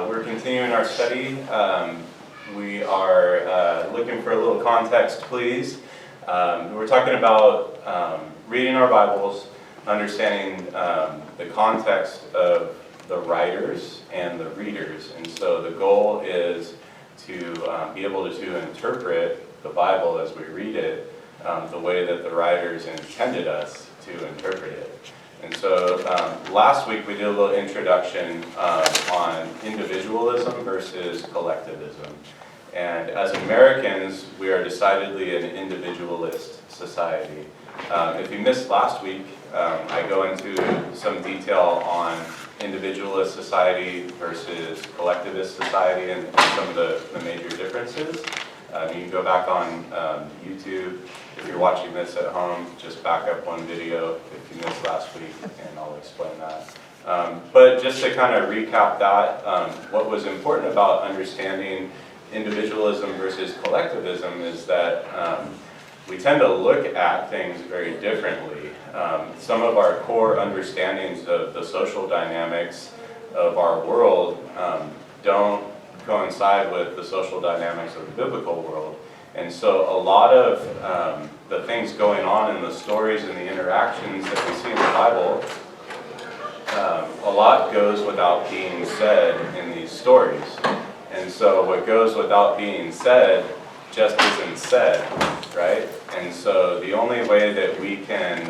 We're continuing our study. We are looking for a little context, please. We're talking about reading our Bibles, understanding the context of the writers and the readers. And so the goal is to be able to interpret the Bible as we read it the way that the writers intended us to interpret it. And so last week we did a little introduction on individualism versus collectivism. And as Americans, we are decidedly an individualist society. If you missed last week, I go into some detail on individualist society versus collectivist society and some of the major differences. You can go back on YouTube. If you're watching this at home, just back up one video if you missed last week, and I'll explain that. But just to kind of recap that, what was important about understanding individualism versus collectivism is that we tend to look at things very differently. Some of our core understandings of the social dynamics of our world don't coincide with the social dynamics of the biblical world. And so a lot of the things going on in the stories and the interactions that we see in the Bible, a lot goes without being said in these stories. And so what goes without being said just isn't said, right? And so the only way that we can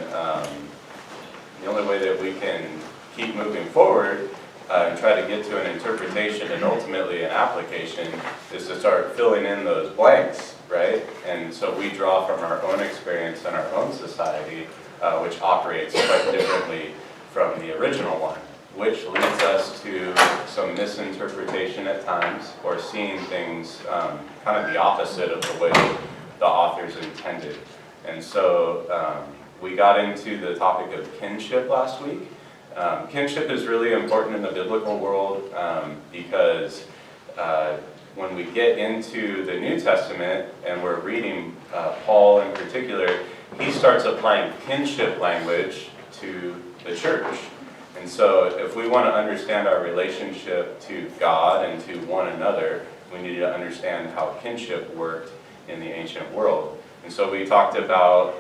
keep moving forward and try to get to an interpretation and ultimately an application is to start filling in those blanks, right? And so we draw from our own experience and our own society, which operates quite differently from the original one, which leads us to some misinterpretation at times, or seeing things kind of the opposite of the way the authors intended. And so we got into the topic of kinship last week. Kinship is really important in the biblical world because when we get into the New Testament and we're reading Paul in particular, he starts applying kinship language to the church. And so if we want to understand our relationship to God and to one another, we need to understand how kinship worked in the ancient world. And so we talked about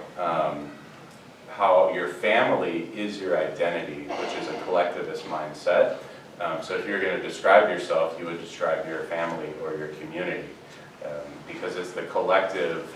how your family is your identity, which is a collectivist mindset. So if you're going to describe yourself, you would describe your family or your community, because it's the collective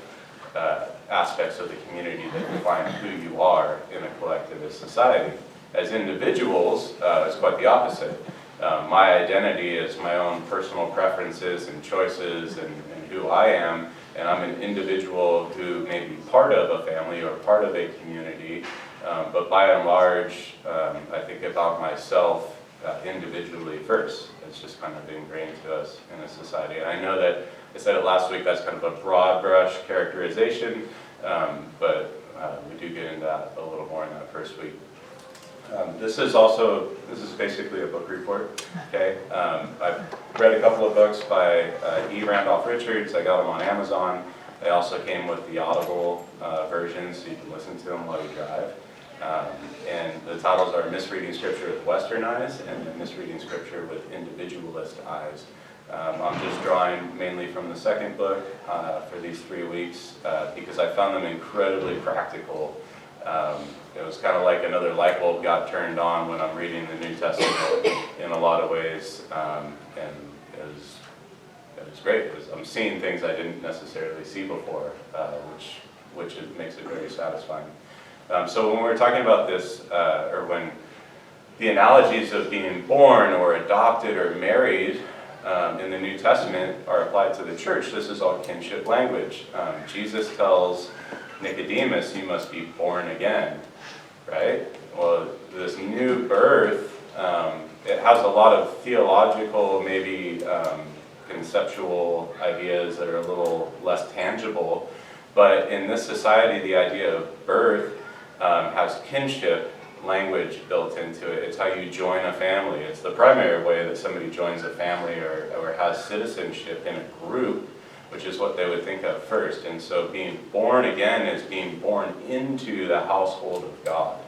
aspects of the community that define who you are in a collectivist society. As individuals, it's quite the opposite. My identity is my own personal preferences and choices and who I am, and I'm an individual who may be part of a family or part of a community, but by and large, I think about myself individually first. It's just kind of ingrained to us in a society. And I know that I said it last week, that's kind of a broad brush characterization, but we do get into that a little more in that first week. This is basically a book report, okay? I've read a couple of books by E. Randolph Richards. I got them on Amazon. They also came with the Audible version, so you can listen to them while you drive. And the titles are Misreading Scripture with Western Eyes and Misreading Scripture with Individualist Eyes. I'm just drawing mainly from the second book for these 3 weeks because I found them incredibly practical. It was kind of like another light bulb got turned on when I'm reading the New Testament in a lot of ways, and it was great because I'm seeing things I didn't necessarily see before, which makes it very satisfying. So when we're talking about this, or when the analogies of being born or adopted or married in the New Testament are applied to the church, this is all kinship language. Jesus tells Nicodemus, you must be born again, right? Well, this new birth, it has a lot of theological, maybe conceptual ideas that are a little less tangible, but in this society, the idea of birth has kinship language built into it. It's how you join a family. It's the primary way that somebody joins a family or has citizenship in a group, which is what they would think of first. And so being born again is being born into the household of God.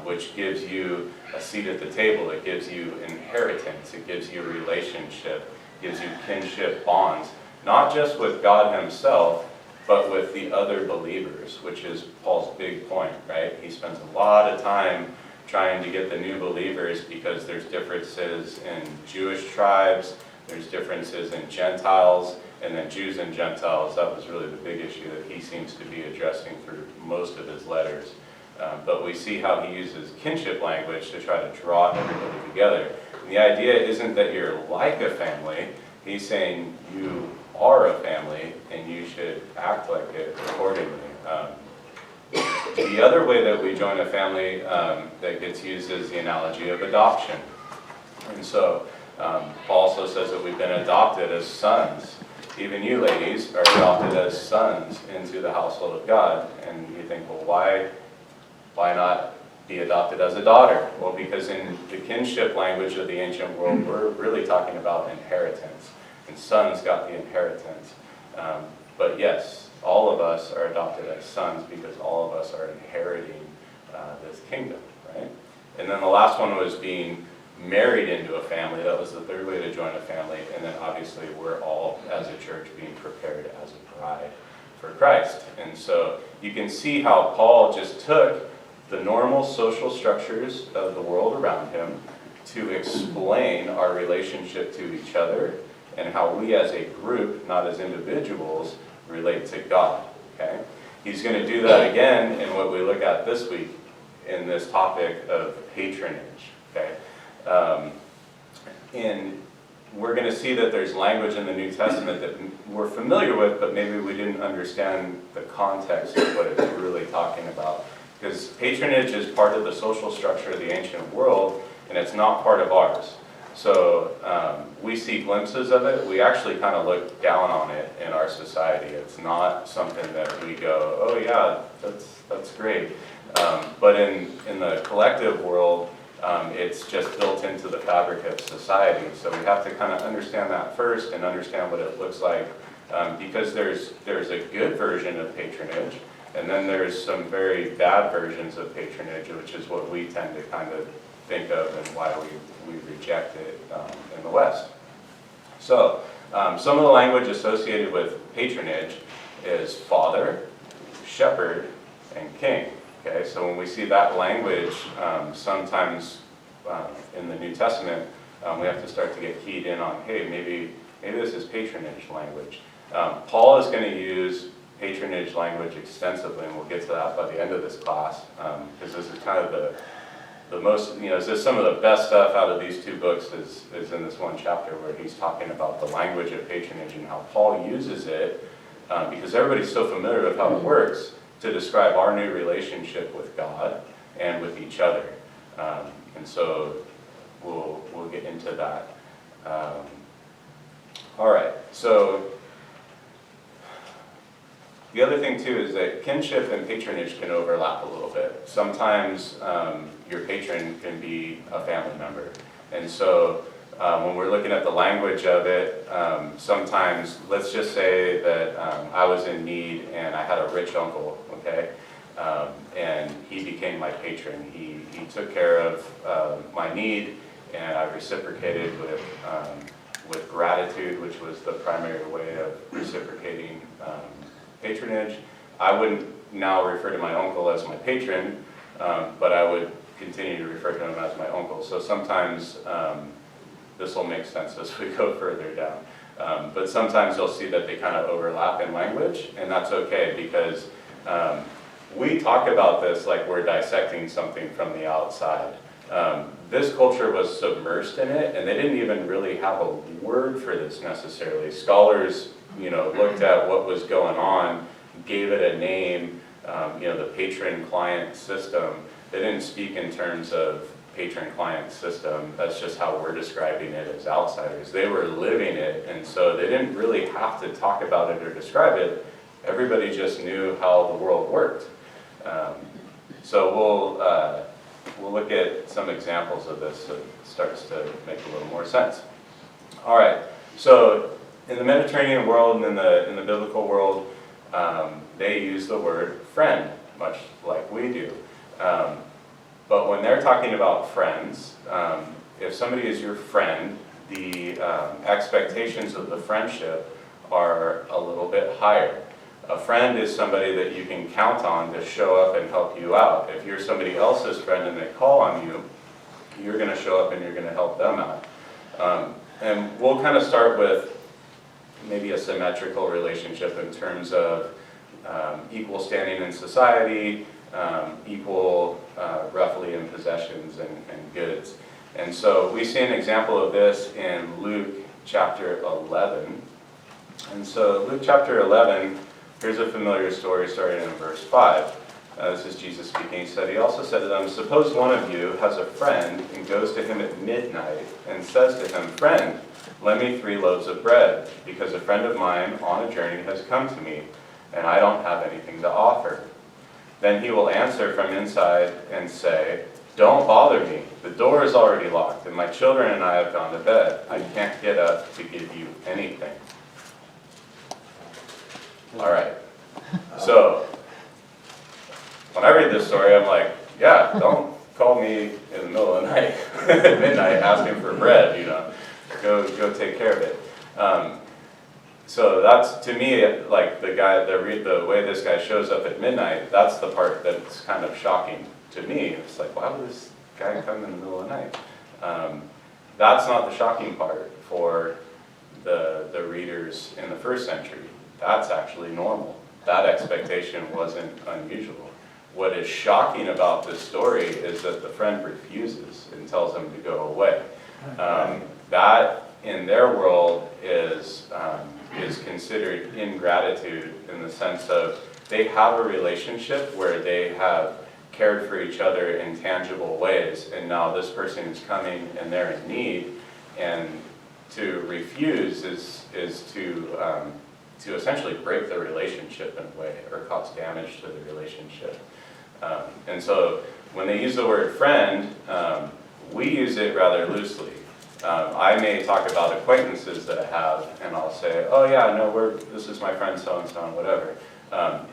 which gives you a seat at the table. It gives you inheritance. It gives you a relationship. It gives you kinship bonds, not just with God himself, but with the other believers, which is Paul's big point, right? He spends a lot of time trying to get the new believers because there's differences in Jewish tribes, there's differences in Gentiles, and then Jews and Gentiles. That was really the big issue that he seems to be addressing through most of his letters. But we see how he uses kinship language to try to draw everybody together. And the idea isn't that you're like a family. He's saying you are a family and you should act like it accordingly. The other way that we join a family that gets used is the analogy of adoption. And so Paul also says that we've been adopted as sons. Even you ladies are adopted as sons into the household of God. And you think, well, why not be adopted as a daughter? Well, because in the kinship language of the ancient world, we're really talking about inheritance. And sons got the inheritance. But yes, all of us are adopted as sons because all of us are inheriting this kingdom, right? And then the last one was being married into a family. That was the third way to join a family. And then obviously we're all, as a church, being prepared as a bride for Christ. And so you can see how Paul just took the normal social structures of the world around him to explain our relationship to each other and how we as a group, not as individuals, relate to God, okay? He's going to do that again in what we look at this week in this topic of patronage, okay? And we're going to see that there's language in the New Testament that we're familiar with, but maybe we didn't understand the context of what it's really talking about. Because patronage is part of the social structure of the ancient world, and it's not part of ours. So we see glimpses of it. We actually kind of look down on it in our society. It's not something that we go, oh yeah, that's great. But in the collective world, it's just built into the fabric of society. So we have to kind of understand that first and understand what it looks like. Because there's a good version of patronage, and then there's some very bad versions of patronage, which is what we tend to kind of think of and why we reject it in the West. So some of the language associated with patronage is father, shepherd, and king. Okay, so when we see that language, sometimes in the New Testament, we have to start to get keyed in on, hey, maybe this is patronage language. Paul is going to use patronage language extensively, and we'll get to that by the end of this class, because this is kind of the most, this is some of the best stuff out of these two books is in this one chapter where he's talking about the language of patronage and how Paul uses it, because everybody's so familiar with how it works, to describe our new relationship with God and with each other. And so we'll get into that. All right, so the other thing too is that kinship and patronage can overlap a little bit. Sometimes your patron can be a family member. And so when we're looking at the language of it, sometimes, let's just say that I was in need and I had a rich uncle, okay? And he became my patron. He took care of my need, and I reciprocated with gratitude, which was the primary way of reciprocating patronage. I wouldn't now refer to my uncle as my patron, but I would continue to refer to him as my uncle. So sometimes this will make sense as we go further down. But sometimes you'll see that they kind of overlap in language, and that's okay, because we talk about this like we're dissecting something from the outside. This culture was submersed in it, and they didn't even really have a word for this necessarily. Scholars, looked at what was going on, gave it a name, the patron-client system. They didn't speak in terms of patron-client system. That's just how we're describing it as outsiders. They were living it, and so they didn't really have to talk about it or describe it. Everybody just knew how the world worked. So we'll look at some examples of this so it starts to make a little more sense. All right, so in the Mediterranean world and in the biblical world, they use the word friend, much like we do. But when they're talking about friends, if somebody is your friend, the expectations of the friendship are a little bit higher. A friend is somebody that you can count on to show up and help you out. If you're somebody else's friend and they call on you, you're going to show up and you're going to help them out. And we'll kind of start with maybe a symmetrical relationship in terms of equal standing in society, equal roughly in possessions and goods. And so we see an example of this in Luke chapter 11. And so Luke chapter 11, here's a familiar story starting in verse 5. This is Jesus speaking. He said, he also said to them, suppose one of you has a friend and goes to him at midnight and says to him, friend, lend me 3 loaves of bread, because a friend of mine on a journey has come to me, and I don't have anything to offer. Then he will answer from inside and say, don't bother me. The door is already locked, and my children and I have gone to bed. I can't get up to give you anything. All right. So when I read this story, I'm like, yeah, don't call me in the middle of the night, at midnight, asking for bread, you know. Go take care of it. So that's, to me, like the way this guy shows up at midnight, that's the part that's kind of shocking to me. It's like, why would this guy come in the middle of the night? That's not the shocking part for the readers in the first century. That's actually normal. That expectation wasn't unusual. What is shocking about this story is that the friend refuses and tells him to go away. That, in their world, is considered ingratitude in the sense of they have a relationship where they have cared for each other in tangible ways, and now this person is coming and they're in need, and to refuse is to essentially break the relationship in a way, or cause damage to the relationship. And so when they use the word friend, we use it rather loosely. I may talk about acquaintances that I have, and I'll say, oh yeah, no, this is my friend so-and-so and whatever.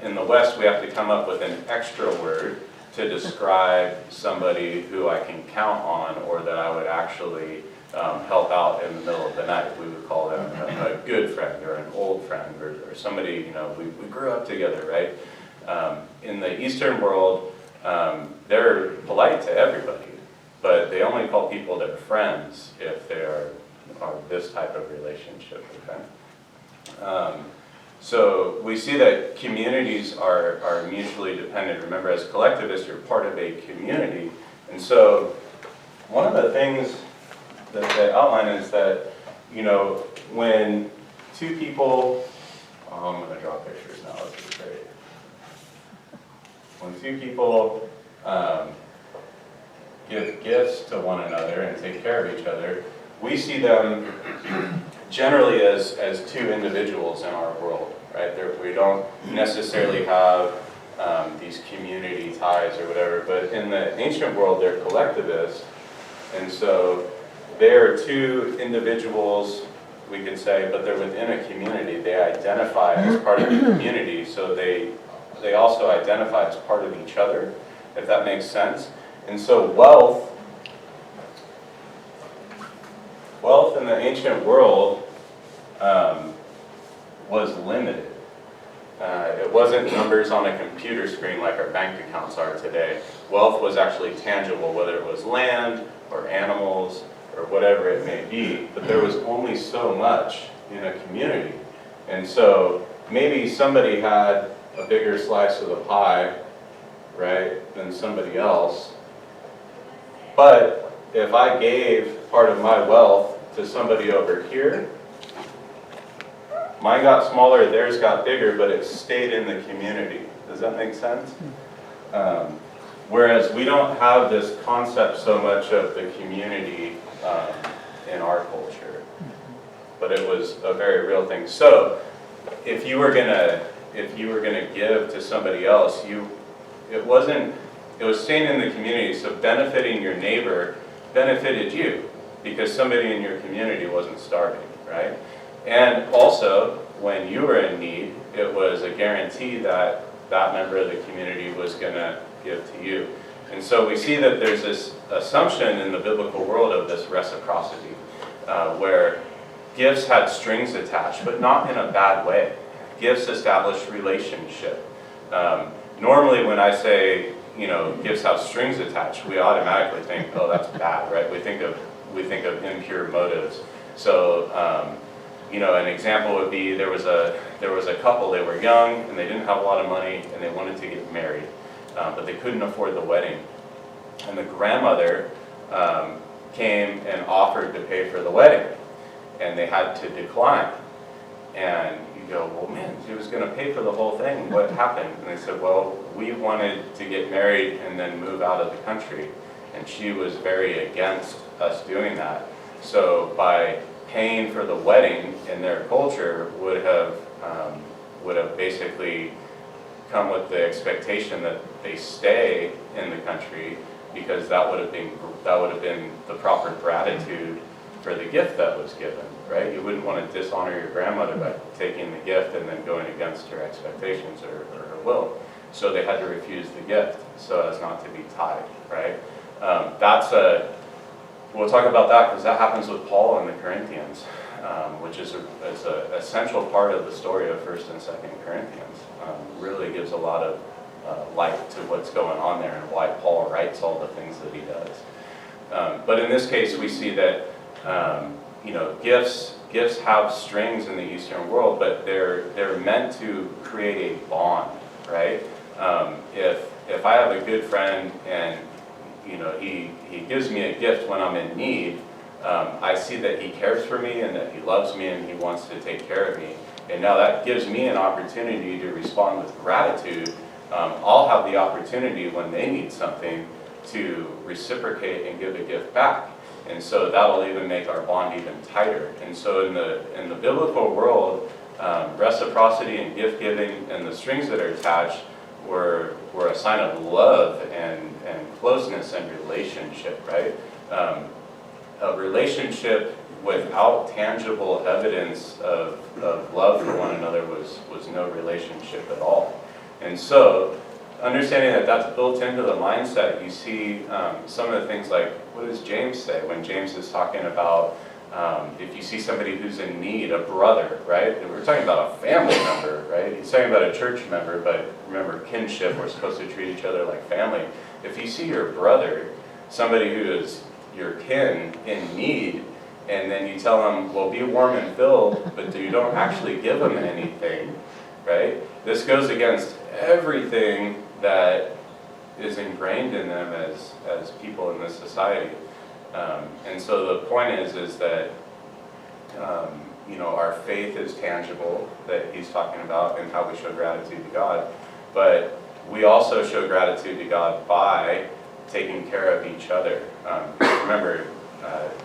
In the West, we have to come up with an extra word to describe somebody who I can count on, or that I would actually help out in the middle of the night. We would call them a good friend, or an old friend, or somebody, you know, we grew up together, right? In the Eastern world, they're polite to everybody, but they only call people their friends if they are this type of relationship, okay? So we see that communities are mutually dependent. Remember, as collectivists, you're part of a community. And so one of the things that they outline is that, you know, when two people, I'm going to draw pictures now, this is great. When two people give gifts to one another and take care of each other, we see them generally as two individuals in our world, right? We don't necessarily have these community ties or whatever, but in the ancient world, they're collectivists, and so they're two individuals, we could say, but they're within a community. They identify as part of the community, so they also identify as part of each other, if that makes sense. And so wealth in the ancient world was limited. It wasn't numbers on a computer screen like our bank accounts are today. Wealth was actually tangible, whether it was land or animals or whatever it may be, but there was only so much in a community. And so maybe somebody had a bigger slice of the pie, right, than somebody else. But if I gave part of my wealth to somebody over here, mine got smaller, theirs got bigger, but it stayed in the community. Does that make sense? Whereas we don't have this concept so much of the community in our culture, but it was a very real thing. So if you were gonna give to somebody else, it was staying in the community. So benefiting your neighbor benefited you because somebody in your community wasn't starving, right? And also, when you were in need, it was a guarantee that that member of the community was going to give to you. And so we see that there's this assumption in the biblical world of this reciprocity, where gifts had strings attached, but not in a bad way. Gifts establish relationship. Normally when I say, gifts have strings attached, we automatically think, oh, that's bad, right? We think of impure motives. So, an example would be there was a couple, they were young and they didn't have a lot of money and they wanted to get married, but they couldn't afford the wedding. And the grandmother came and offered to pay for the wedding, and they had to decline. And you go, well, man, she was going to pay for the whole thing. What happened? And they said, well, we wanted to get married and then move out of the country. And she was very against us doing that. So by paying for the wedding in their culture would have basically come with the expectation that they stay in the country, because that would have been the proper gratitude for the gift that was given, right? You wouldn't want to dishonor your grandmother by taking the gift and then going against her expectations or her will. So they had to refuse the gift so as not to be tied, right? We'll talk about that because that happens with Paul and the Corinthians, which is an essential part of the story of 1st and 2nd Corinthians. Really gives a lot of light to what's going on there and why Paul writes all the things that he does. But in this case, we see that gifts have strings in the Eastern world, but they're meant to create a bond, right? If I have a good friend and he gives me a gift when I'm in need, I see that he cares for me and that he loves me and he wants to take care of me. And now that gives me an opportunity to respond with gratitude. I'll have the opportunity when they need something to reciprocate and give a gift back. And so that'll even make our bond even tighter. And so in the biblical world, reciprocity and gift giving and the strings that are attached were a sign of love and closeness and relationship, right? A relationship without tangible evidence of love for one another was no relationship at all. And so, understanding that that's built into the mindset, you see some of the things like, what does James say when James is talking about if you see somebody who's in need, a brother, right? And we're talking about a family member, right? He's talking about a church member, but remember kinship, we're supposed to treat each other like family. If you see your brother, somebody who is your kin, in need, and then you tell them, well, be warm and filled, but you don't actually give them anything, right? This goes against everything that is ingrained in them as people in this society. And so the point is that our faith is tangible, that he's talking about, and how we show gratitude to God. But we also show gratitude to God by taking care of each other. Remember,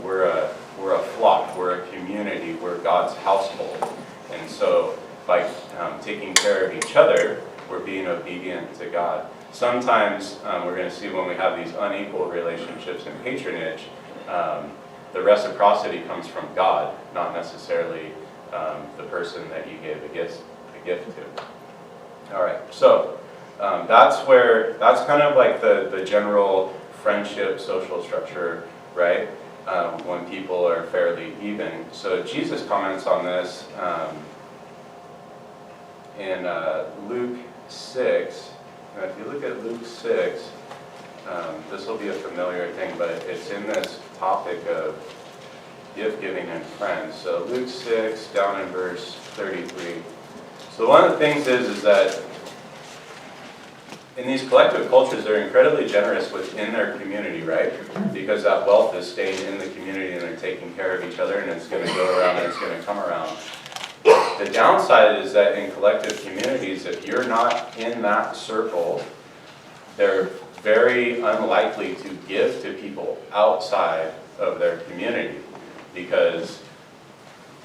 we're a flock, we're a community, we're God's household. And so by taking care of each other, we're being obedient to God. Sometimes we're going to see when we have these unequal relationships and patronage, the reciprocity comes from God, not necessarily the person that you gave a gift to. All right, so that's kind of like the general friendship, social structure, right? When people are fairly even. So Jesus comments on this in Luke 6. Now, if you look at Luke 6, this will be a familiar thing, but it's in this topic of gift giving and friends. So Luke 6, down in verse 33. So one of the things is that in these collective cultures, they're incredibly generous within their community, right? Because that wealth is staying in the community and they're taking care of each other, and it's going to go around and it's going to come around. The downside is that in collective communities, if you're not in that circle, they're very unlikely to give to people outside of their community because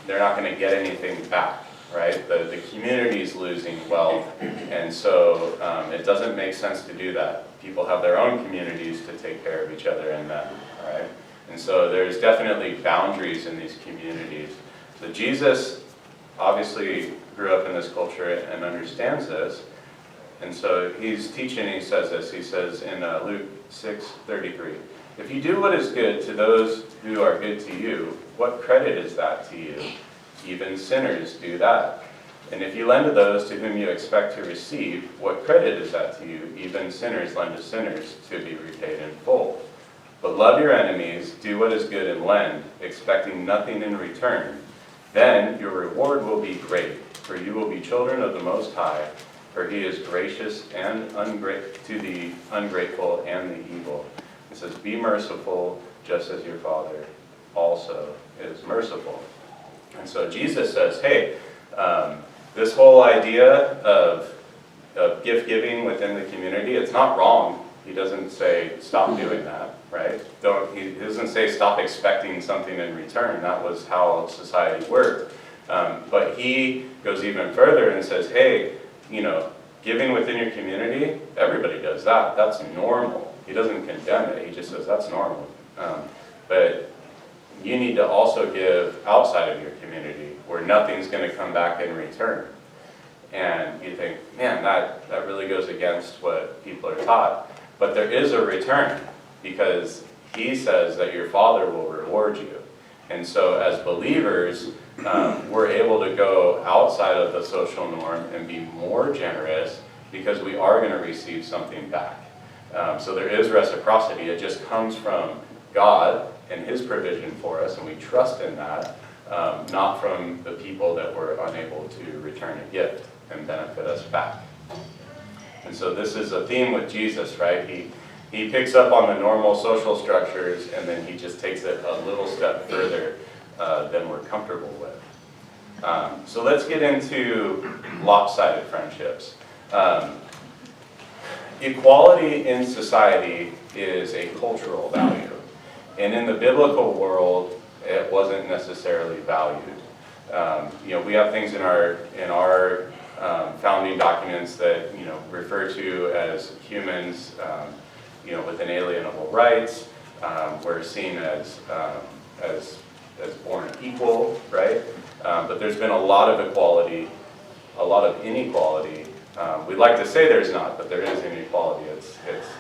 they're not going to get anything back, right? The community is losing wealth, and so it doesn't make sense to do that. People have their own communities to take care of each other in them, right? And so there's definitely boundaries in these communities. So Jesus obviously grew up in this culture and understands this, and so he's teaching, he says this, he says in Luke 6:33. If you do what is good to those who are good to you, what credit is that to you? Even sinners do that. And if you lend to those to whom you expect to receive, what credit is that to you? Even sinners lend to sinners to be repaid in full. But love your enemies, do what is good and lend, expecting nothing in return. Then your reward will be great, for you will be children of the Most High, for he is gracious and to the ungrateful and the evil. It says, be merciful, just as your Father also is merciful. And so Jesus says, hey, this whole idea of gift giving within the community, it's not wrong. He doesn't say stop doing that, right? He doesn't say stop expecting something in return. That was how society worked. But he goes even further and says, hey, giving within your community, everybody does that. That's normal. He doesn't condemn it. He just says that's normal. But you need to also give outside of your community where nothing's going to come back in return. And you think, man, that really goes against what people are taught. But there is a return, because he says that your Father will reward you. And so as believers, we're able to go outside of the social norm and be more generous, because we are going to receive something back. So there is reciprocity. It just comes from God and his provision for us, and we trust in that, not from the people that were unable to return a gift and benefit us back. And so this is a theme with Jesus, right? He picks up on the normal social structures, and then he just takes it a little step further than we're comfortable with. So let's get into lopsided friendships. Equality in society is a cultural value. And in the biblical world, it wasn't necessarily valued. We have things in our founding documents that refer to as humans, with inalienable rights. We're seen as born equal, right? But there's been a lot of equality, a lot of inequality. We'd like to say there's not, but there is inequality. It's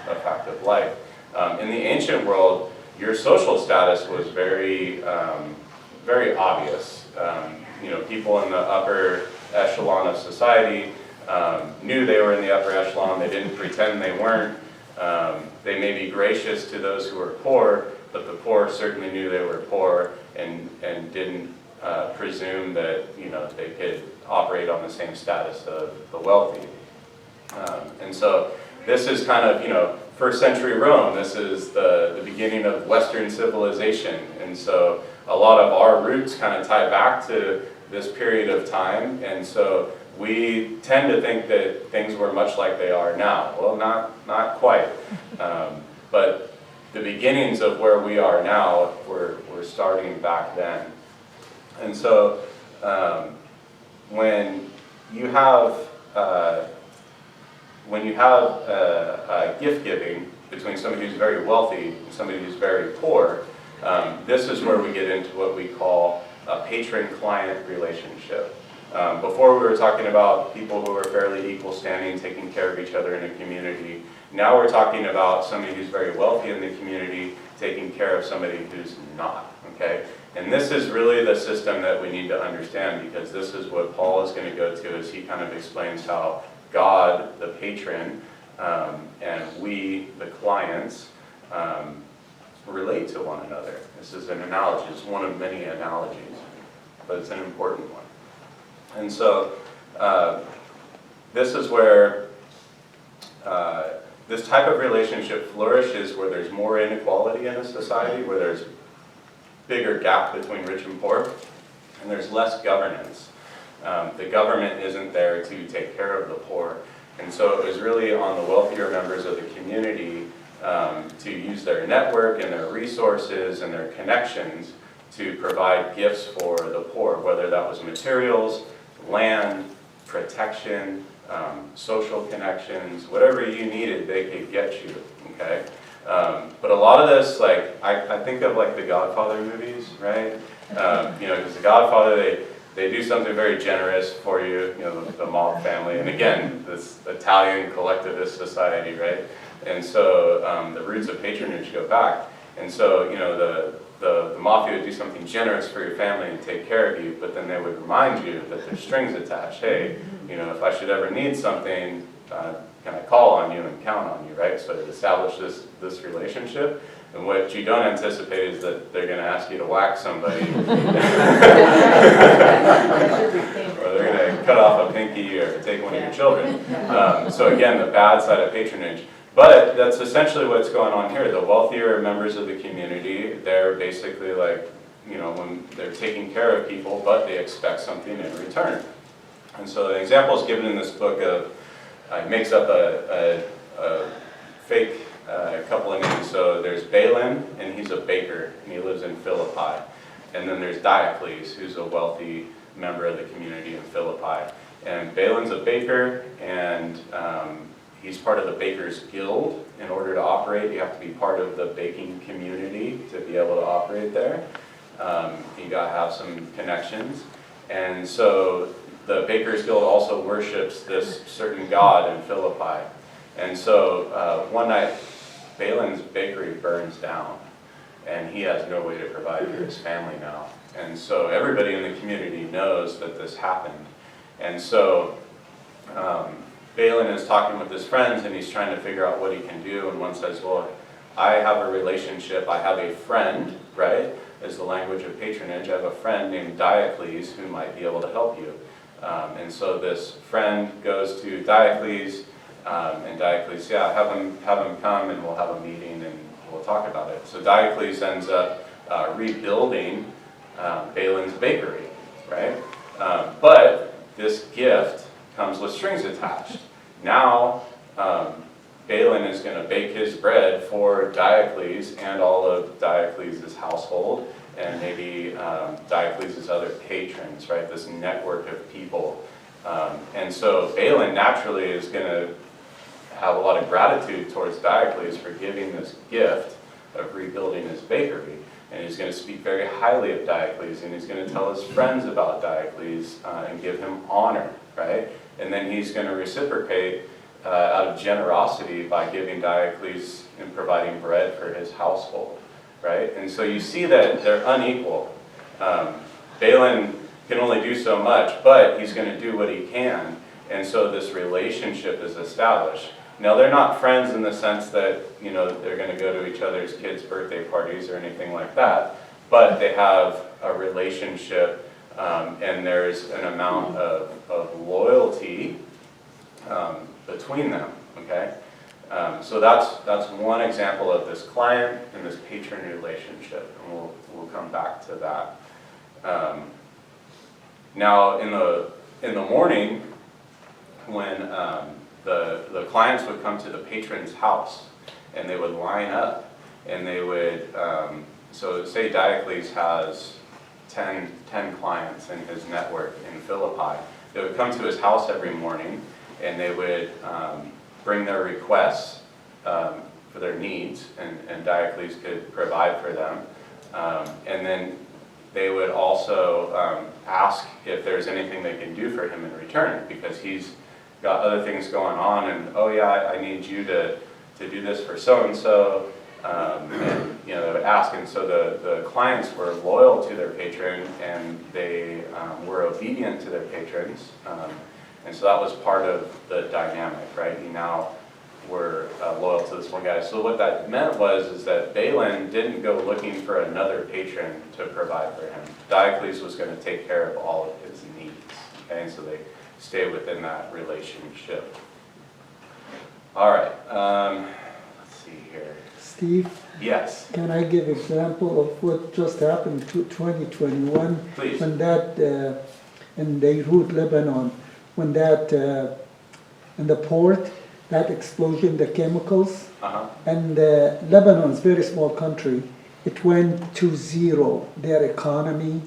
a fact of life. In the ancient world, your social status was very, very obvious. People in the upper echelon of society knew they were in the upper echelon. They didn't pretend they weren't. They may be gracious to those who were poor, but the poor certainly knew they were poor and didn't presume that they could operate on the same status of the wealthy. And so this is kind of first century Rome. This is the beginning of Western civilization, and so a lot of our roots kind of tie back to this period of time, and so we tend to think that things were much like they are now. Well, not quite, but the beginnings of where we are now were starting back then. And so when you have gift giving between somebody who's very wealthy and somebody who's very poor, this is where we get into what we call a patron-client relationship. Before we were talking about people who are fairly equal standing, taking care of each other in a community. Now we're talking about somebody who's very wealthy in the community taking care of somebody who's not, okay? And this is really the system that we need to understand, because this is what Paul is going to go to as he kind of explains how God, the patron, and we, the clients, relate to one another. This is an analogy. It's one of many analogies, but it's an important one. And so this is where this type of relationship flourishes, where there's more inequality in a society, where there's bigger gap between rich and poor, and there's less governance. The government isn't there to take care of the poor, and so it was really on the wealthier members of the community to use their network and their resources and their connections to provide gifts for the poor, whether that was materials, land, protection, social connections, whatever you needed, they could get you, okay? But a lot of this, like, I think of like the Godfather movies, right? Because the Godfather, they do something very generous for you, you know, the mob family, and again, this Italian collectivist society, right? And so the roots of patronage go back. And so, you know, the mafia would do something generous for your family and take care of you, but then they would remind you that there's strings attached. Hey, you know, if I should ever need something, can I call on you and count on you, right? So it established this relationship. And what you don't anticipate is that they're going to ask you to whack somebody. Or they're going to cut off a pinky or take one of your children. So again, the bad side of patronage. But that's essentially what's going on here. The wealthier members of the community, they're basically like, you know, when they're taking care of people, but they expect something in return. And so the example is given in this book of, it makes up a fake couple of names. So there's Balin, and he's a baker, and he lives in Philippi. And then there's Diocles, who's a wealthy member of the community in Philippi. And Balin's a baker, and he's part of the Bakers Guild. In order to operate, you have to be part of the baking community to be able to operate there. You got to have some connections. And so the Bakers Guild also worships this certain god in Philippi. And so one night, Balin's bakery burns down, and he has no way to provide for his family now. And so everybody in the community knows that this happened. And so Balin is talking with his friends, and he's trying to figure out what he can do. And one says, well, I have a relationship, I have a friend, right, is the language of patronage. I have a friend named Diocles who might be able to help you. And so this friend goes to Diocles, and Diocles, yeah, have him come, and we'll have a meeting, and we'll talk about it. So Diocles ends up rebuilding Balin's bakery, right? But this gift comes with strings attached. Now, Balin is going to bake his bread for Diocles and all of Diocles' household, and maybe Diocles' other patrons, right? This network of people. And so Balin naturally is going to have a lot of gratitude towards Diocles for giving this gift of rebuilding his bakery. And he's going to speak very highly of Diocles, and he's going to tell his friends about Diocles and give him honor, right? And then he's going to reciprocate out of generosity by giving Diocles and providing bread for his household, right? And so you see that they're unequal. Balin can only do so much, but he's going to do what he can. And so this relationship is established. Now, they're not friends in the sense that, you know, they're going to go to each other's kids' birthday parties or anything like that, but they have a relationship, and there's an amount of loyalty between them, okay? So that's one example of this client and this patron relationship, and we'll come back to that. Now, in the morning, when the clients would come to the patron's house, and they would line up, and they would, so say Diocles has 10 clients in his network in Philippi. They would come to his house every morning, and they would bring their requests for their needs, and Diocles could provide for them. And then they would also ask if there's anything they can do for him in return, because he's got other things going on, and oh yeah, I need you to do this for so-and-so, and you know, they would ask, and so the clients were loyal to their patron, and they were obedient to their patrons, and so that was part of the dynamic, right? You now were loyal to this one guy. So what that meant is that Balin didn't go looking for another patron to provide for him. Diocles was going to take care of all of his needs, okay? And so they stay within that relationship. All right, let's see here. Steve? Yes. Can I give example of what just happened to 2021? Please. When that, in Beirut, Lebanon, when that, in the port, that explosion, the chemicals, and Lebanon's very small country, it went to zero. Their economy,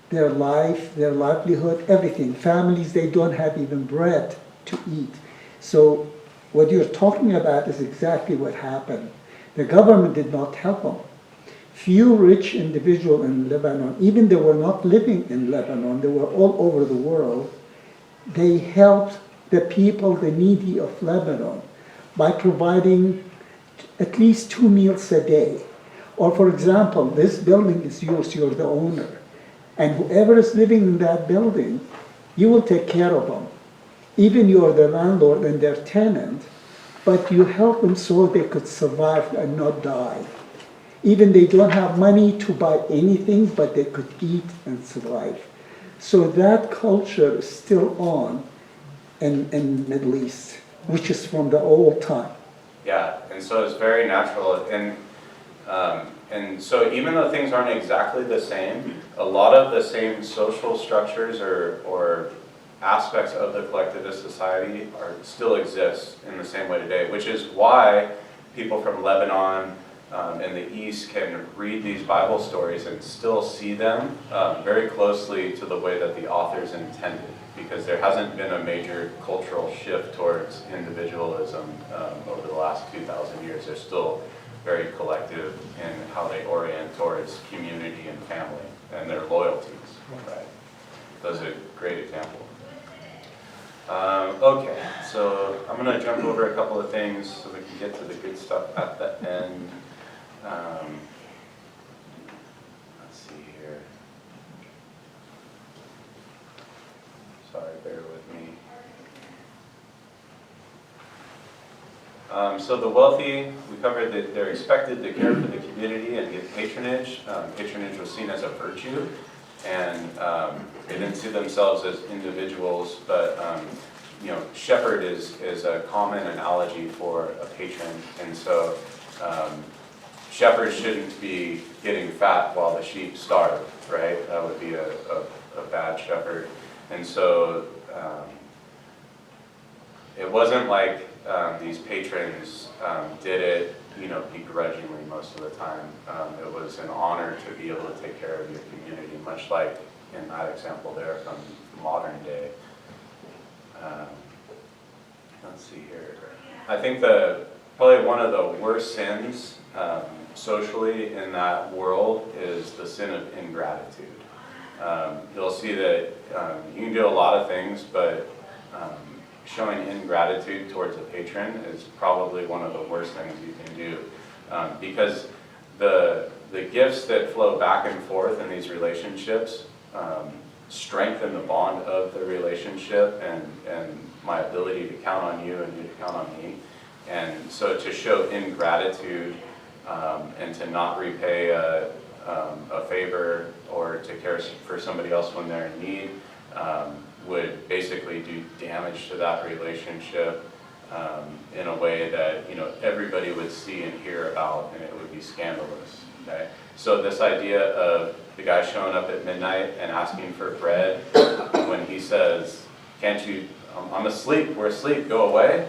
their life, their livelihood, everything. Families, they don't have even bread to eat. So what you're talking about is exactly what happened. The government did not help them. few rich individuals in Lebanon, even they were not living in Lebanon, they were all over the world, they helped the people, the needy of Lebanon, by providing at least 2 meals a day. Or for example, this building is yours, you're the owner. And whoever is living in that building, you will take care of them. Even you're the landlord and their tenant, but you help them so they could survive and not die. Even they don't have money to buy anything, but they could eat and survive. So that culture is still on in Middle East, which is from the old time. Yeah, and so it's very natural. And so even though things aren't exactly the same, a lot of the same social structures or aspects of the collectivist society still exist in the same way today, which is why people from Lebanon in the East can read these Bible stories and still see them very closely to the way that the authors intended, because there hasn't been a major cultural shift towards individualism over the last 2,000 years. They're still very collective in how they orient towards community and family and their loyalties, right? Those are a great example. Okay, so I'm going to jump over a couple of things so we can get to the good stuff at the end. Let's see here. Sorry, bear with me. So the wealthy, we covered that they're expected to care for the community and give patronage. Patronage was seen as a virtue, and they didn't see themselves as individuals, but shepherd is a common analogy for a patron, and so shepherds shouldn't be getting fat while the sheep starve, right? That would be a bad shepherd. And so it wasn't like these patrons did it, begrudgingly most of the time. It was an honor to be able to take care of your community, much like in that example there from modern day. Let's see here. I think probably one of the worst sins socially in that world is the sin of ingratitude. You'll see that you can do a lot of things, but showing ingratitude towards a patron is probably one of the worst things you can do, because the gifts that flow back and forth in these relationships strengthen the bond of the relationship and my ability to count on you and you to count on me. And so to show ingratitude and to not repay a favor or to care for somebody else when they're in need would basically do damage to that relationship in a way that everybody would see and hear about, and it would be scandalous. Okay? So this idea of the guy showing up at midnight and asking for bread when he says, "Can't you? I'm asleep. We're asleep. Go away."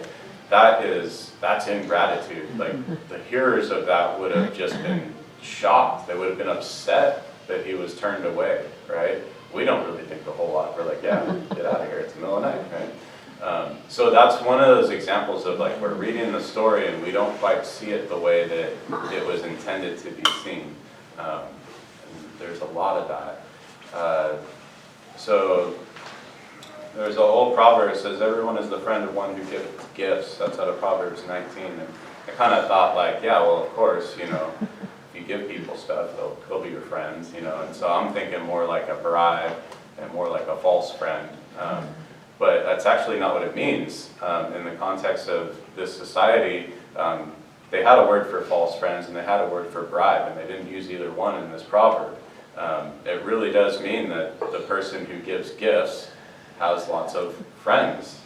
That's ingratitude. Like the hearers of that would have just been shocked. They would have been upset that he was turned away, right? We don't really think a whole lot. We're like, yeah, get out of here. It's the middle of the night, right? So that's one of those examples of like we're reading the story and we don't quite see it the way that it was intended to be seen. There's a lot of that. So there's a whole proverb that says, everyone is the friend of one who gives gifts. That's out of Proverbs 19. And I kind of thought like, yeah, well, of course, if you give people stuff, they'll be your friends, And so I'm thinking more like a bribe and more like a false friend. But that's actually not what it means. In the context of this society, they had a word for false friends and they had a word for bribe, and they didn't use either one in this proverb. It really does mean that the person who gives gifts has lots of friends,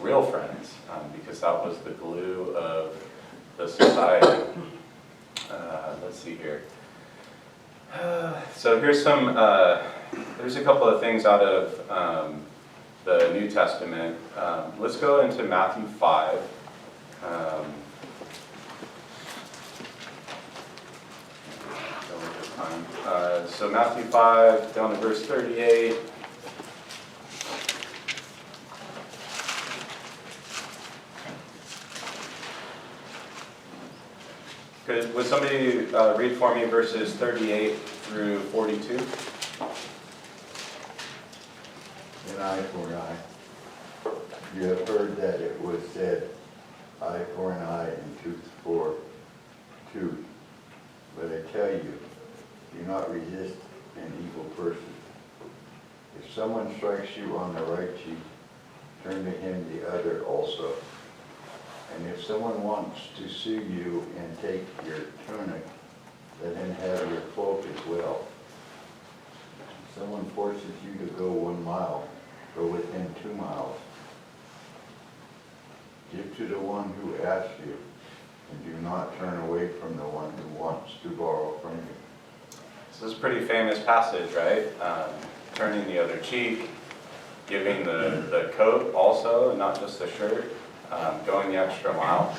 real friends, because that was the glue of the society. Let's see here. So here's there's a couple of things out of the New Testament. Let's go into Matthew 5. So Matthew 5, down to verse 38. Would somebody read for me verses 38 through 42? An eye for an eye. You have heard that it was said, eye for an eye and tooth for tooth. But I tell you, do not resist an evil person. If someone strikes you on the right cheek, turn to him the other also. And if someone wants to sue you and take your tunic, let him have your cloak as well. If someone forces you to go 1 mile, go with him 2 miles. Give to the one who asks you, and do not turn away from the one who wants to borrow from you. This is a pretty famous passage, right? Turning the other cheek, giving the coat also, and not just the shirt, going the extra mile.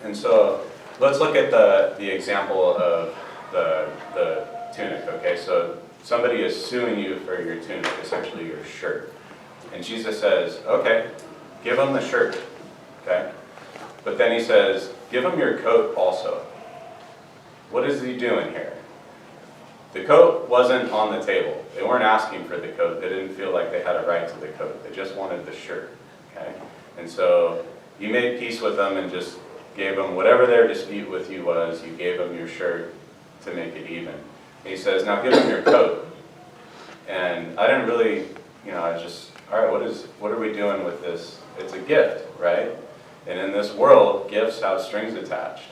And so let's look at the example of the tunic, okay? So somebody is suing you for your tunic, essentially your shirt. And Jesus says, okay, give them the shirt, okay? But then he says, give them your coat also. What is he doing here? The coat wasn't on the table. They weren't asking for the coat. They didn't feel like they had a right to the coat. They just wanted the shirt, okay? And so you made peace with them and just gave them whatever their dispute with you was. You gave them your shirt to make it even. And he says, now give them your coat. And I didn't really, I was just, all right, what are we doing with this? It's a gift, right? And in this world, gifts have strings attached,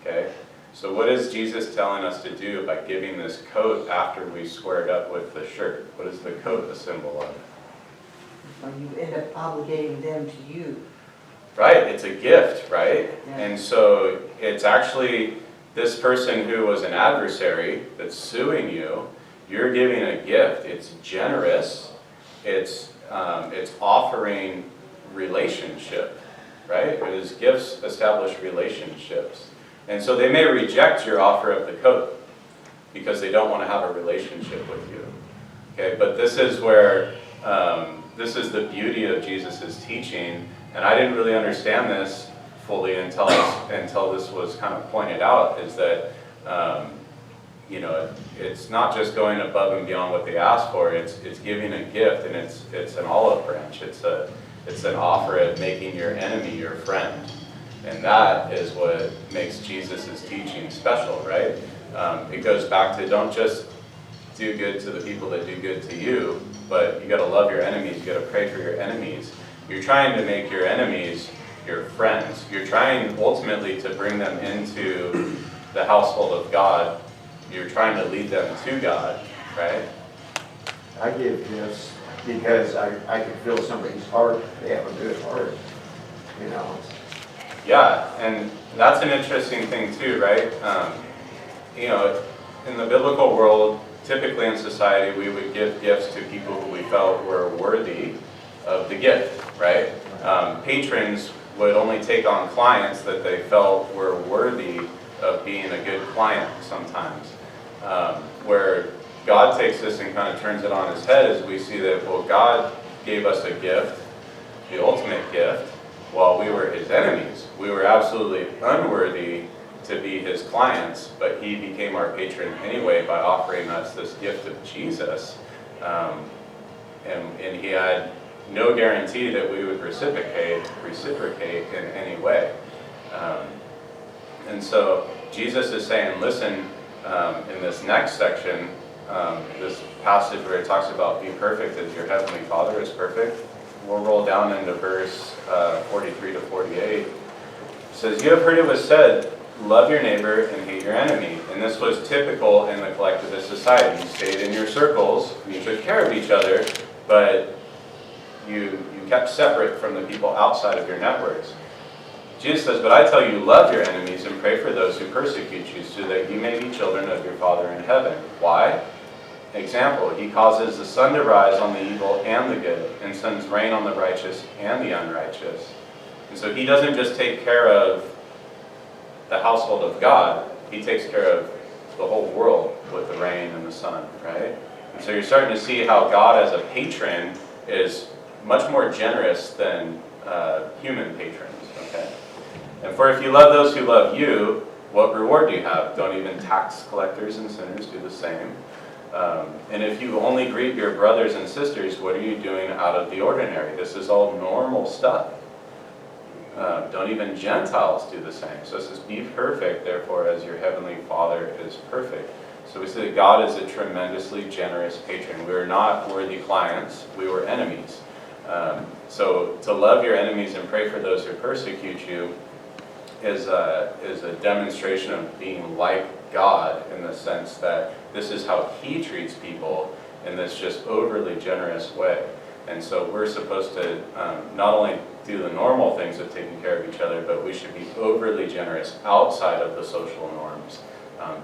okay? So what is Jesus telling us to do by giving this coat after we squared up with the shirt? What is the coat a symbol of? Or you end up obligating them to you. Right, it's a gift, right? Yeah. And so it's actually this person who was an adversary that's suing you, you're giving a gift. It's generous. It's offering relationship, right? Because gifts establish relationships. And so they may reject your offer of the coat because they don't want to have a relationship with you. Okay, but this is where, this is the beauty of Jesus' teaching, and I didn't really understand this fully until this was kind of pointed out, is that, it's not just going above and beyond what they asked for, it's giving a gift, and it's an olive branch, it's an offer of making your enemy your friend. And that is what makes Jesus' teaching special, right? It goes back to don't just do good to the people that do good to you, but you gotta love your enemies, you gotta pray for your enemies. You're trying to make your enemies your friends. You're trying ultimately to bring them into the household of God. You're trying to lead them to God, right? I give gifts because I can feel somebody's heart. They have a good heart, Yeah, and that's an interesting thing too, right? In the biblical world, typically in society, we would give gifts to people who we felt were worthy of the gift, right? Patrons would only take on clients that they felt were worthy of being a good client sometimes. Where God takes this and kind of turns it on its head is we see that, well, God gave us a gift, the ultimate gift, while we were his enemies. We were absolutely unworthy to be his clients, but he became our patron anyway by offering us this gift of Jesus. And he had no guarantee that we would reciprocate in any way. And so Jesus is saying, listen, in this next section, this passage where it talks about be perfect as your heavenly Father is perfect, we'll roll down into verse 43 to 48. It says, you have heard it was said, love your neighbor and hate your enemy. And this was typical in the collectivist society. You stayed in your circles, you took care of each other, but you kept separate from the people outside of your networks. Jesus says, but I tell you, love your enemies and pray for those who persecute you, so that you may be children of your Father in heaven. Why? Example, he causes the sun to rise on the evil and the good, and sends rain on the righteous and the unrighteous. And so he doesn't just take care of the household of God, he takes care of the whole world with the rain and the sun, right? And so you're starting to see how God as a patron is much more generous than human patrons, okay? And for if you love those who love you, what reward do you have? Don't even tax collectors and sinners do the same? And if you only greet your brothers and sisters, what are you doing out of the ordinary? This is all normal stuff. Don't even Gentiles do the same? So it says, be perfect, therefore, as your heavenly Father is perfect. So we see that God is a tremendously generous patron. We were not worthy clients, we were enemies. So to love your enemies and pray for those who persecute you is a demonstration of being like God, in the sense that this is how He treats people in this just overly generous way. And so we're supposed to not only do the normal things of taking care of each other, but we should be overly generous outside of the social norms,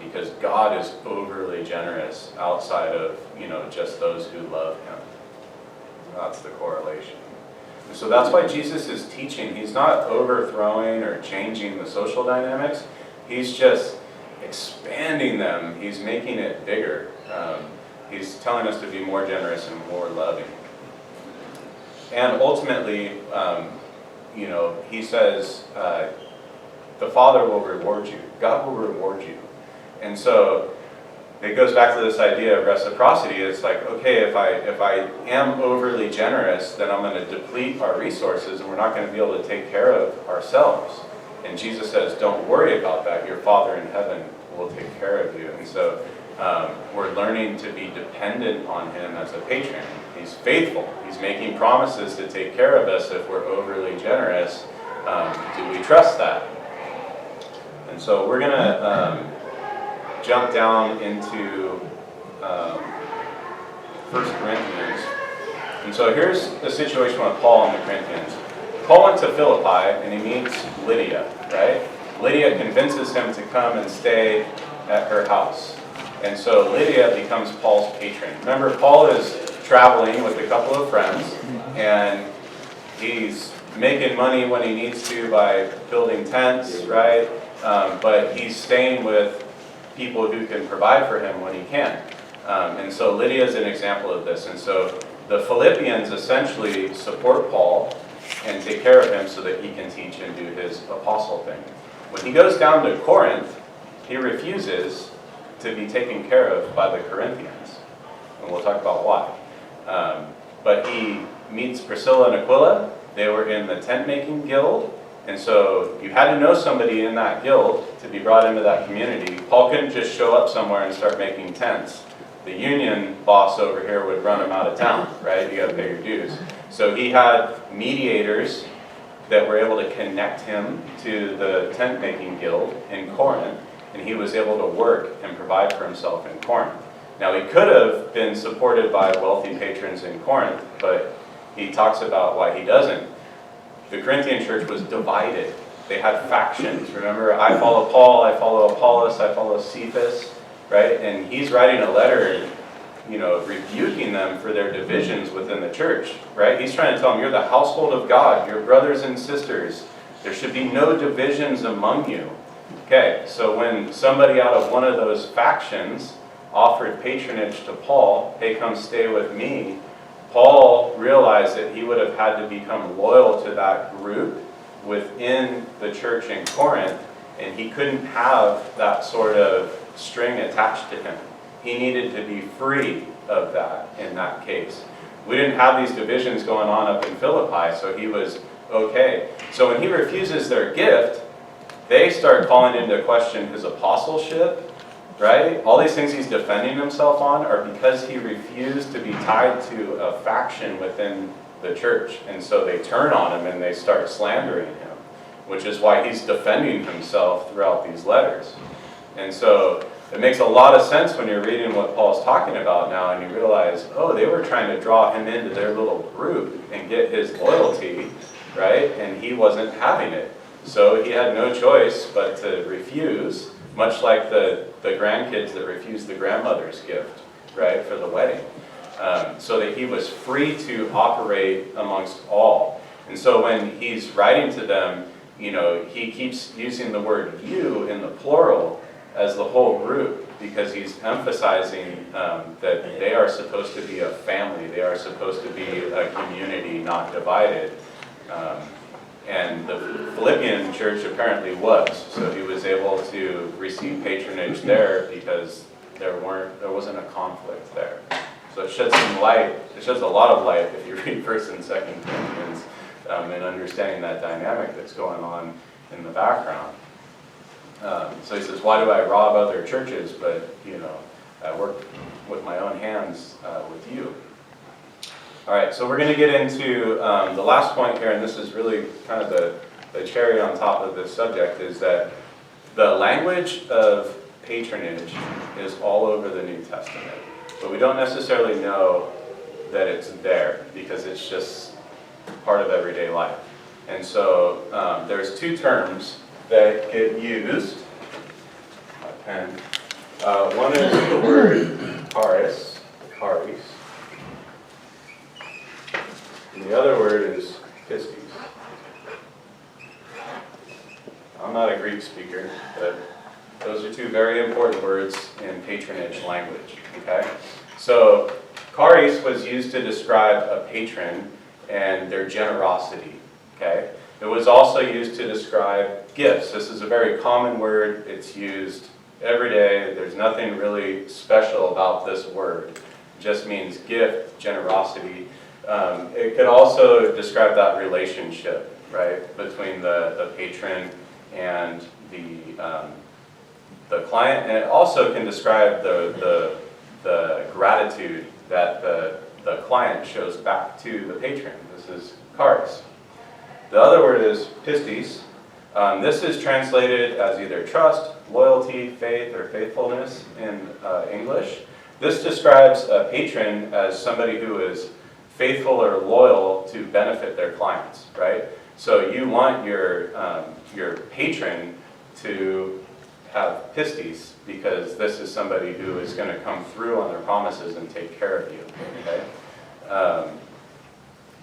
because God is overly generous outside of, just those who love Him. That's the correlation. And so that's why Jesus is teaching. He's not overthrowing or changing the social dynamics. He's just expanding them. He's making it bigger. He's telling us to be more generous and more loving. And ultimately, he says, the Father will reward you. God will reward you. And so it goes back to this idea of reciprocity. It's like, okay, if I am overly generous, then I'm going to deplete our resources and we're not going to be able to take care of ourselves. And Jesus says, don't worry about that. Your Father in heaven will take care of you. And so we're learning to be dependent on Him as a patron. He's faithful. He's making promises to take care of us if we're overly generous. Do we trust that? And so we're going to jump down into 1 Corinthians. And so here's the situation with Paul and the Corinthians. Paul went to Philippi and he meets Lydia, right? Lydia convinces him to come and stay at her house. And so Lydia becomes Paul's patron. Remember, Paul is traveling with a couple of friends, and he's making money when he needs to by building tents, right? But he's staying with people who can provide for him when he can. And so Lydia is an example of this. And so the Philippians essentially support Paul and take care of him so that he can teach and do his apostle thing. When he goes down to Corinth, he refuses to be taken care of by the Corinthians. And we'll talk about why. But he meets Priscilla and Aquila. They were in the tent-making guild. And so you had to know somebody in that guild to be brought into that community. Paul couldn't just show up somewhere and start making tents. The union boss over here would run him out of town, right? You got to pay your dues. So he had mediators that were able to connect him to the tent-making guild in Corinth, and he was able to work and provide for himself in Corinth. Now, he could have been supported by wealthy patrons in Corinth, but he talks about why he doesn't. The Corinthian church was divided. They had factions. Remember, I follow Paul, I follow Apollos, I follow Cephas, right? And he's writing a letter, rebuking them for their divisions within the church, right? He's trying to tell them, you're the household of God, you're brothers and sisters. There should be no divisions among you. Okay, so when somebody out of one of those factions offered patronage to Paul, hey, come stay with me, Paul realized that he would have had to become loyal to that group within the church in Corinth, and he couldn't have that sort of string attached to him. He needed to be free of that in that case. We didn't have these divisions going on up in Philippi, so he was okay. So when he refuses their gift, they start calling into question his apostleship, right? All these things he's defending himself on are because he refused to be tied to a faction within the church. And so they turn on him and they start slandering him, which is why he's defending himself throughout these letters. And so it makes a lot of sense when you're reading what Paul's talking about now and you realize, oh, they were trying to draw him into their little group and get his loyalty, right? And he wasn't having it. So he had no choice but to refuse, much like the grandkids that refused the grandmother's gift, right, for the wedding. So that he was free to operate amongst all. And so when he's writing to them, he keeps using the word you in the plural as the whole group, because he's emphasizing that they are supposed to be a family. They are supposed to be a community, not divided. And the Philippian church apparently was, so he was able to receive patronage there because there wasn't a conflict there. So it sheds some light, it sheds a lot of light if you read 1st and 2nd Corinthians and understanding that dynamic that's going on in the background. So he says, why do I rob other churches, but I work with my own hands with you. All right, so we're going to get into the last point here, and this is really kind of the cherry on top of this subject, is that the language of patronage is all over the New Testament. But we don't necessarily know that it's there because it's just part of everyday life. And so there's 2 terms that get used. My pen. One is the word charis. And the other word is pistis. I'm not a Greek speaker, but those are 2 very important words in patronage language, okay? So, charis was used to describe a patron and their generosity, okay? It was also used to describe gifts. This is a very common word. It's used every day. There's nothing really special about this word. It just means gift, generosity. It could also describe that relationship, right, between the patron and the client, and it also can describe the gratitude that the client shows back to the patron. This is charis. The other word is pistis. This is translated as either trust, loyalty, faith, or faithfulness in English. This describes a patron as somebody who is faithful or loyal to benefit their clients, right? So you want your patron to have pistis because this is somebody who is going to come through on their promises and take care of you, okay?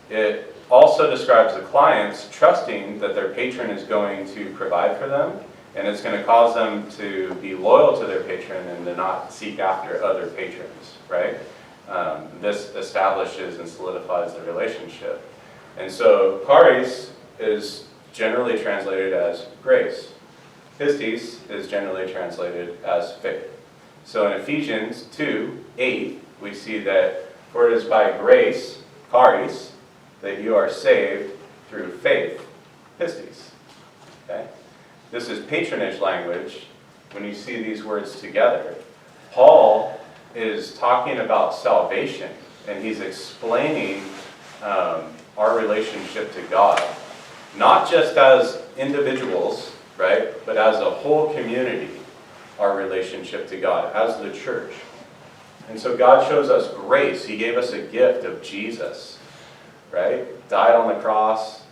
It also describes the clients trusting that their patron is going to provide for them, and it's going to cause them to be loyal to their patron and to not seek after other patrons, right? This establishes and solidifies the relationship. And so charis is generally translated as grace. Pistis is generally translated as faith. So in Ephesians 2:8, we see that, for it is by grace, charis, that you are saved through faith, pistis. Okay? This is patronage language. When you see these words together, Paul is talking about salvation, and he's explaining our relationship to God, not just as individuals, right, but as a whole community, our relationship to God, as the church. And so God shows us grace. He gave us a gift of Jesus, right? Died on the cross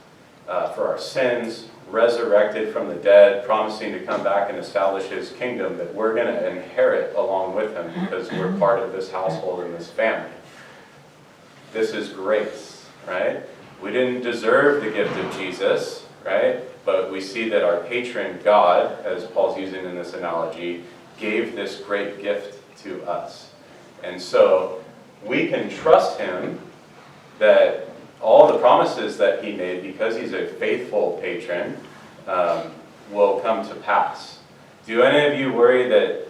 for our sins, resurrected from the dead, promising to come back and establish his kingdom that we're going to inherit along with him because we're part of this household and this family. This is grace, right? We didn't deserve the gift of Jesus, right? But we see that our patron, God, as Paul's using in this analogy, gave this great gift to us. And so we can trust him that all the promises that he made, because he's a faithful patron, will come to pass. Do any of you worry that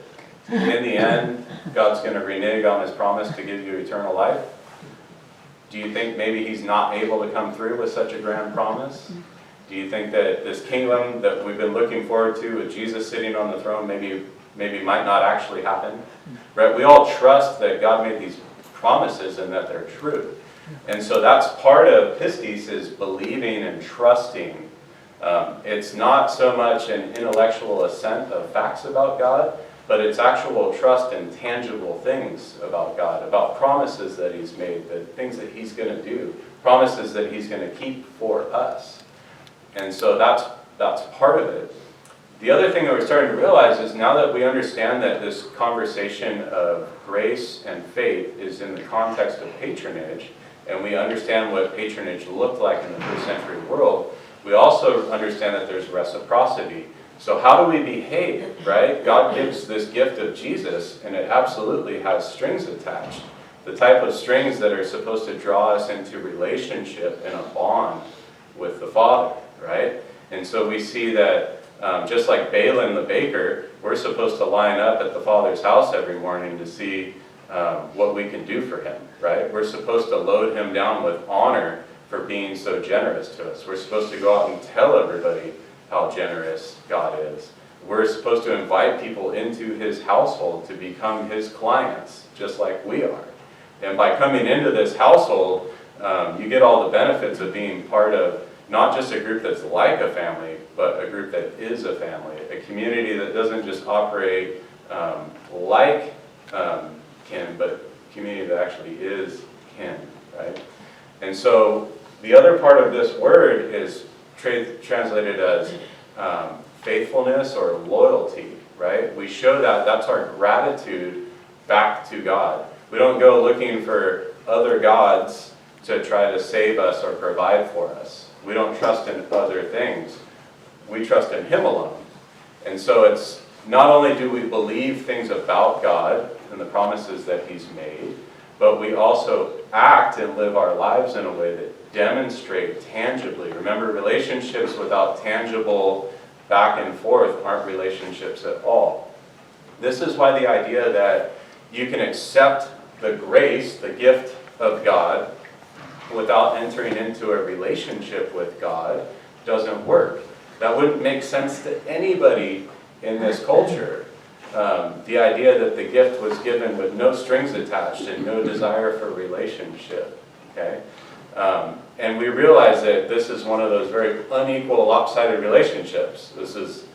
in the end, God's going to renege on his promise to give you eternal life? Do you think maybe he's not able to come through with such a grand promise? Do you think that this kingdom that we've been looking forward to with Jesus sitting on the throne maybe might not actually happen? Right? We all trust that God made these promises and that they're true. And so that's part of pistis, is believing and trusting. It's not so much an intellectual assent of facts about God, but it's actual trust in tangible things about God, about promises that he's made, the things that he's going to do, promises that he's going to keep for us. And so that's part of it. The other thing that we're starting to realize is, now that we understand that this conversation of grace and faith is in the context of patronage, and we understand what patronage looked like in the first century world, we also understand that there's reciprocity. So how do we behave, right? God gives this gift of Jesus, and it absolutely has strings attached. The type of strings that are supposed to draw us into relationship and a bond with the Father. right? And so we see that just like Balaam the baker, we're supposed to line up at the Father's house every morning to see what we can do for him, right? We're supposed to load him down with honor for being so generous to us. We're supposed to go out and tell everybody how generous God is. We're supposed to invite people into his household to become his clients, just like we are. And by coming into this household, you get all the benefits of being part of not just a group that's like a family, but a group that is a family, a community that doesn't just operate like kin, but a community that actually is kin, right? And so the other part of this word is translated as faithfulness or loyalty, right? We show that that's our gratitude back to God. We don't go looking for other gods to try to save us or provide for us. We don't trust in other things. We trust in him alone. And so it's not only do we believe things about God and the promises that he's made, but we also act and live our lives in a way that demonstrate tangibly. Remember, relationships without tangible back and forth aren't relationships at all. This is why the idea that you can accept the grace, the gift of God, without entering into a relationship with God doesn't work. That wouldn't make sense to anybody in this culture. The idea that the gift was given with no strings attached and no desire for relationship. Okay? And we realize that this is one of those very unequal, lopsided relationships. This is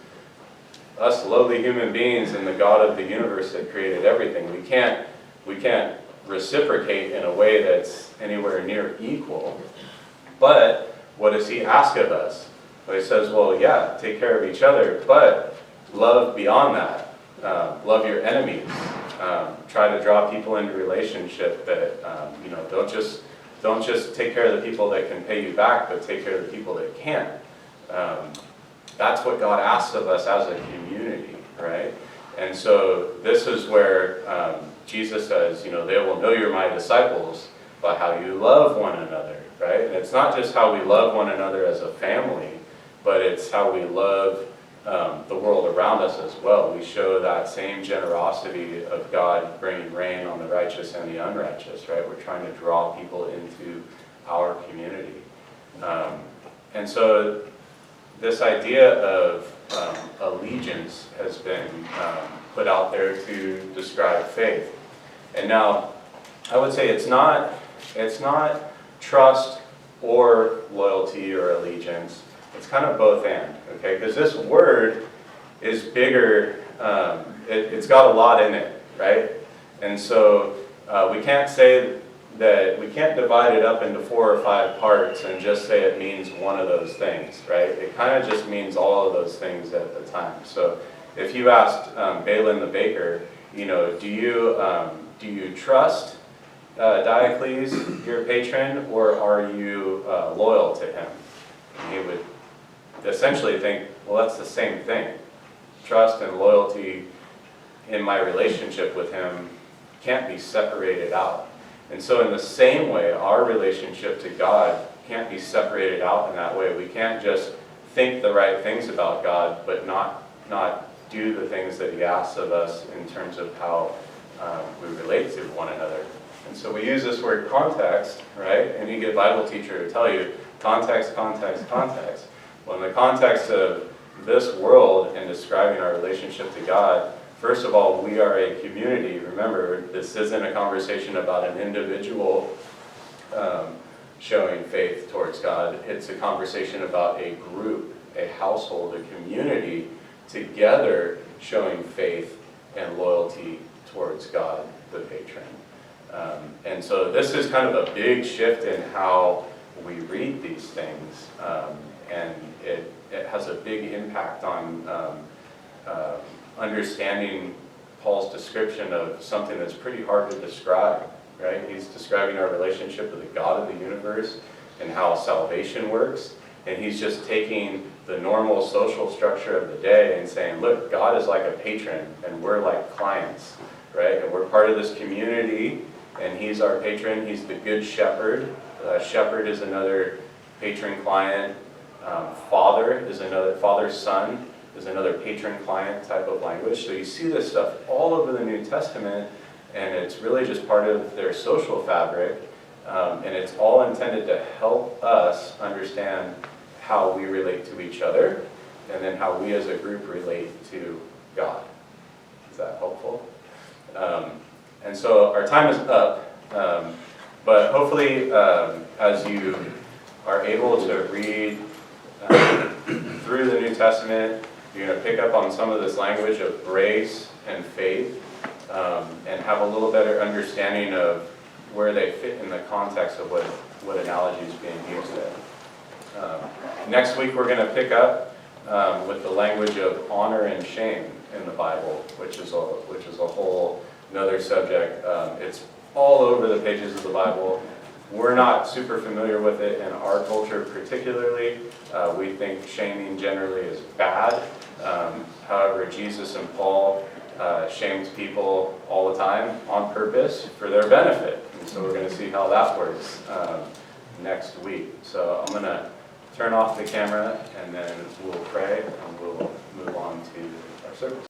us lowly human beings and the God of the universe that created everything. We can't reciprocate in a way that's anywhere near equal. But what does he ask of us? Well, he says, well, yeah, take care of each other, but love beyond that. Love your enemies. Try to draw people into relationship that, don't just take care of the people that can pay you back, but take care of the people that can't. That's what God asks of us as a community, right? And so this is where Jesus says, they will know you're my disciples by how you love one another, right? And it's not just how we love one another as a family, but it's how we love the world around us as well. We show that same generosity of God bringing rain on the righteous and the unrighteous, right? We're trying to draw people into our community. And so this idea of allegiance has been put out there to describe faith. And now, I would say it's not trust or loyalty or allegiance. It's kind of both and, okay? Because this word is bigger, it's got a lot in it, right? And so we can't say that, we can't divide it up into 4 or 5 parts and just say it means one of those things, right? It kind of just means all of those things at the time. So if you asked Balaam the baker, do you trust Diocles, your patron, or are you loyal to him? And he would essentially think, well, that's the same thing. Trust and loyalty in my relationship with him can't be separated out. And so in the same way, our relationship to God can't be separated out in that way. We can't just think the right things about God, but not do the things that he asks of us in terms of how we relate to one another. And so we use this word context, right? Any good Bible teacher will tell you, context, context, context. Well, in the context of this world and describing our relationship to God, first of all, we are a community. Remember, this isn't a conversation about an individual showing faith towards God. It's a conversation about a group, a household, a community together showing faith and loyalty towards God, the patron. And so this is kind of a big shift in how we read these things. And it has a big impact on understanding Paul's description of something that's pretty hard to describe, right? He's describing our relationship with the God of the universe and how salvation works. And he's just taking the normal social structure of the day and saying, look, God is like a patron and we're like clients, right? And we're part of this community and he's our patron. He's the good shepherd. Shepherd is another patron-client Father is another, father-son is another patron-client type of language. So you see this stuff all over the New Testament, and it's really just part of their social fabric, and it's all intended to help us understand how we relate to each other, and then how we as a group relate to God. Is that helpful? And so our time is up, but hopefully as you are able to read through the New Testament, you're going to pick up on some of this language of grace and faith, and have a little better understanding of where they fit in the context of what analogy is being used in. Next week we're going to pick up with the language of honor and shame in the Bible, which is a whole another subject. It's all over the pages of the Bible. We're not super familiar with it in our culture particularly. We think shaming generally is bad. However, Jesus and Paul shamed people all the time on purpose for their benefit. And so we're going to see how that works next week. So I'm going to turn off the camera and then we'll pray and we'll move on to our service.